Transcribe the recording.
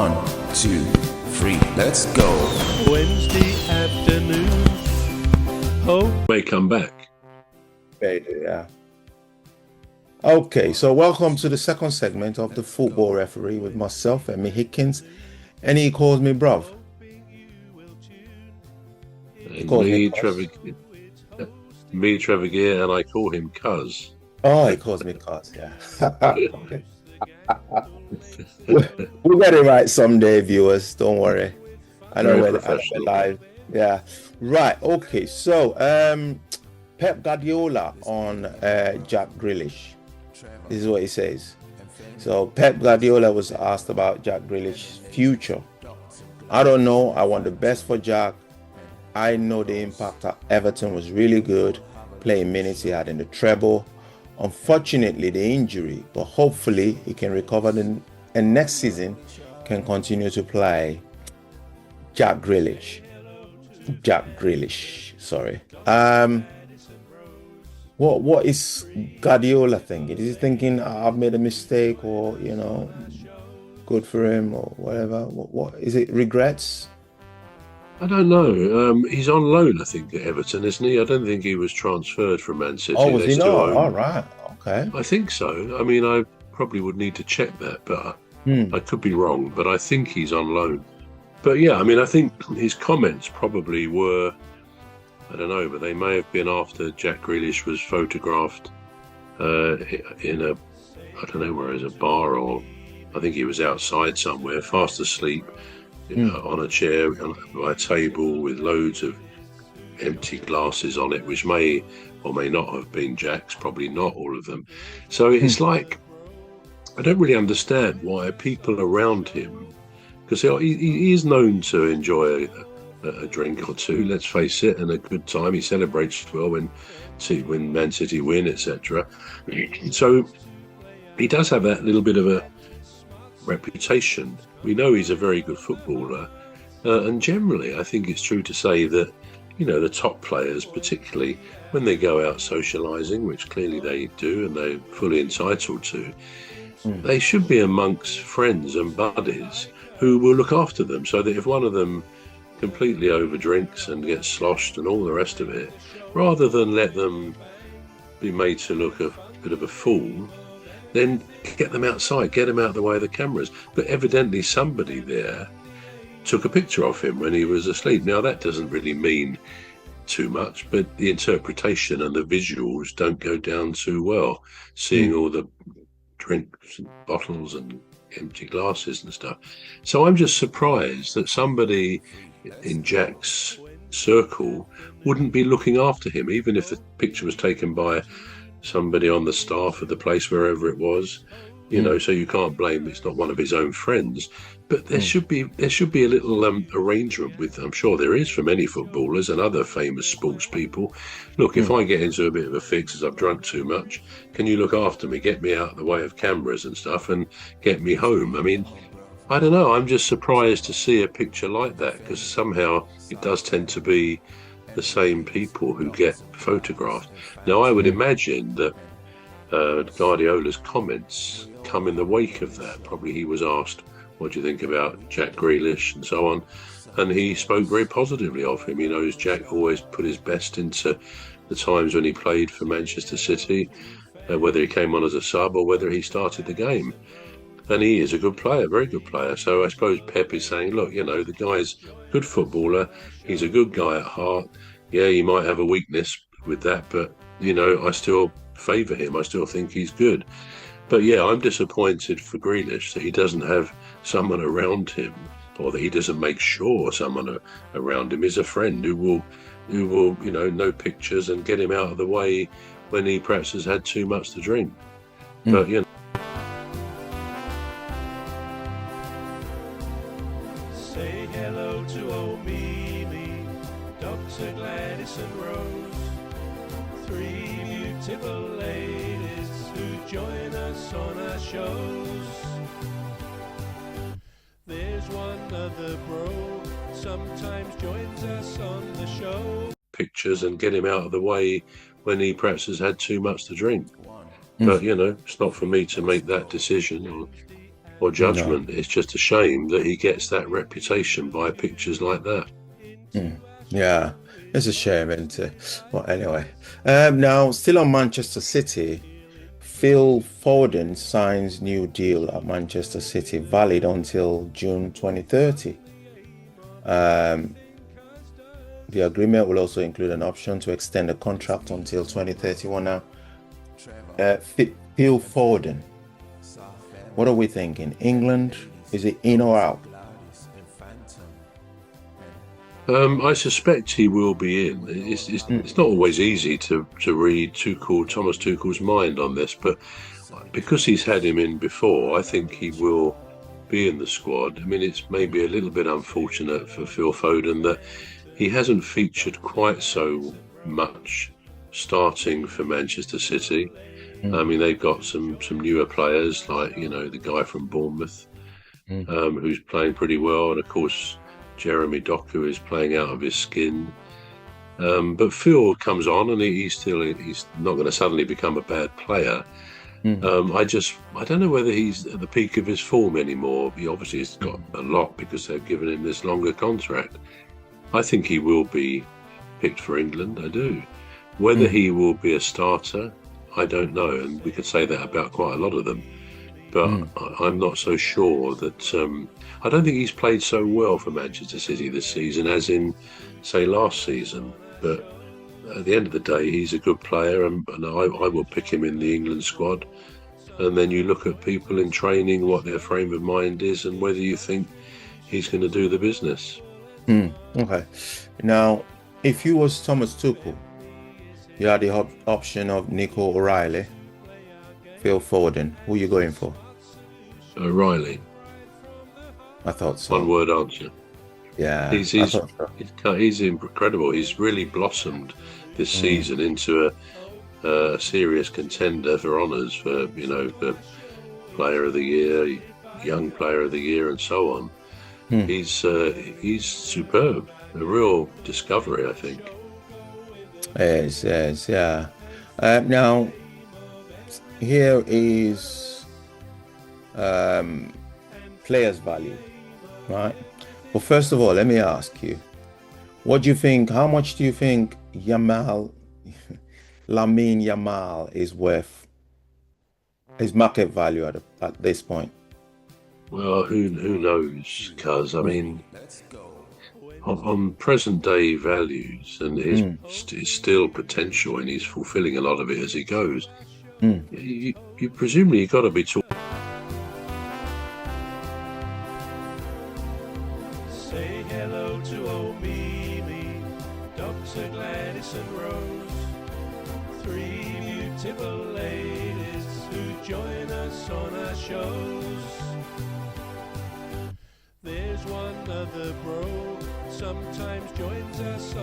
1, 2, 3, let's go. Wednesday afternoon. Oh, May come back. Yeah. Okay, so welcome to the second segment of the Football Referee with myself, Emmy Hikins, and he calls me bruv. Trevor Gear, and I call him Cuz. Oh, he calls me Cuz, yeah. Okay. We'll get it right someday, viewers. Don't worry. I know we're live. Yeah. Right. Okay. So, Pep Guardiola on Jack Grealish. This is what he says. So, Pep Guardiola was asked about Jack Grealish's future. I don't know. I want the best for Jack. I know the impact at Everton was really good, playing minutes he had in the treble. Unfortunately, the injury, but hopefully he can recover and next season can continue to play Jack Grealish. Sorry. What is Guardiola thinking? Is he thinking I've made a mistake, or good for him, or whatever? What is it? Regrets? I don't know. He's on loan, I think, at Everton, isn't he? I don't think he was transferred from Man City. Oh, was he not? All right. Okay. I think so. I mean, I probably would need to check that, but I could be wrong. But I think he's on loan. But yeah, I mean, I think his comments probably were, I don't know, but they may have been after Jack Grealish was photographed in a, I don't know where, it was a bar, or I think he was outside somewhere, fast asleep. On a chair, by a table with loads of empty glasses on it, which may or may not have been Jack's, probably not all of them. So it's like, I don't really understand why people around him, because he is known to enjoy a drink or two, let's face it, and a good time. He celebrates well when Man City win, etc. So he does have that little bit of a reputation. We know he's a very good footballer, and generally I think it's true to say that the top players, particularly when they go out socialising, which clearly they do and they're fully entitled to, they should be amongst friends and buddies who will look after them, so that if one of them completely overdrinks and gets sloshed and all the rest of it, rather than let them be made to look a bit of a fool, then get them outside, get them out of the way of the cameras. But evidently somebody there took a picture of him when he was asleep. Now, that doesn't really mean too much, but the interpretation and the visuals don't go down too well. Seeing all the drinks and bottles and empty glasses and stuff. So I'm just surprised that somebody in Jack's circle wouldn't be looking after him, even if the picture was taken by somebody on the staff of the place, wherever it was, so you can't blame, it's not one of his own friends. But there should be a little arrangement with, I'm sure there is for many footballers and other famous sports people. Look, if I get into a bit of a fix as I've drunk too much, can you look after me, get me out of the way of cameras and stuff, and get me home? I mean, I don't know, I'm just surprised to see a picture like that, because somehow it does tend to be the same people who get photographed. Now, I would imagine that Guardiola's comments come in the wake of that. Probably he was asked, what do you think about Jack Grealish and so on, and he spoke very positively of him. He knows Jack always put his best into the times when he played for Manchester City, whether he came on as a sub or whether he started the game. And he is a good player, very good player. So I suppose Pep is saying, look, the guy's a good footballer. He's a good guy at heart. Yeah, he might have a weakness with that, but, I still favour him. I still think he's good. But yeah, I'm disappointed for Grealish that he doesn't have someone around him, or that he doesn't make sure someone around him is a friend who will, know pictures and get him out of the way when he perhaps has had too much to drink. But, say hello to old Mimi, Dr. Gladys and Rose, three beautiful ladies who join us on our shows. There's one other bro, sometimes joins us on the show. Pictures and get him out of the way when he perhaps has had too much to drink. But, it's not for me to make that decision. or judgment. It's just a shame that he gets that reputation by pictures like that. Yeah, it's a shame, isn't it? Well, anyway, now still on Manchester City, Phil Foden signs new deal at Manchester City, valid until June 2030. The agreement will also include an option to extend the contract until 2031. Now, Phil Foden, what are we thinking? England, is it in or out? I suspect he will be in. It's not always easy to read Thomas Tuchel's mind on this, but because he's had him in before, I think he will be in the squad. I mean, it's maybe a little bit unfortunate for Phil Foden that he hasn't featured quite so much starting for Manchester City. I mean, they've got some newer players, like, the guy from Bournemouth, who's playing pretty well, and of course Jeremy Doku is playing out of his skin. But Phil comes on, and he's not going to suddenly become a bad player. I don't know whether he's at the peak of his form anymore. He obviously has got a lot because they've given him this longer contract. I think he will be picked for England. I do. Whether he will be a starter, I don't know, and we could say that about quite a lot of them. But I'm not so sure that. I don't think he's played so well for Manchester City this season as in, say, last season. But at the end of the day, he's a good player, and I will pick him in the England squad. And then you look at people in training, what their frame of mind is, and whether you think he's going to do the business. Okay. Now, if you was Thomas Tuchel, you had the option of Nico O'Reilly, Phil Foden. Who are you going for? O'Reilly. I thought so. One word answer. Yeah. He's incredible. He's really blossomed this season into a serious contender for honours for Player of the Year, Young Player of the Year, and so on. He's superb. A real discovery, I think. Yes, yeah. Now, here is players' value, right? Well, first of all, let me ask you, what do you think? How much do you think Lamine Yamal is worth? His market value at this point? Well, who knows? Because I mean, on present day values and his still potential, and he's fulfilling a lot of it as he goes. You presumably got to be talking. Say hello to old Mimi, Dr. Gladys and Rose, three beautiful ladies who join us on our shows. There's one other bro, sometimes joins us on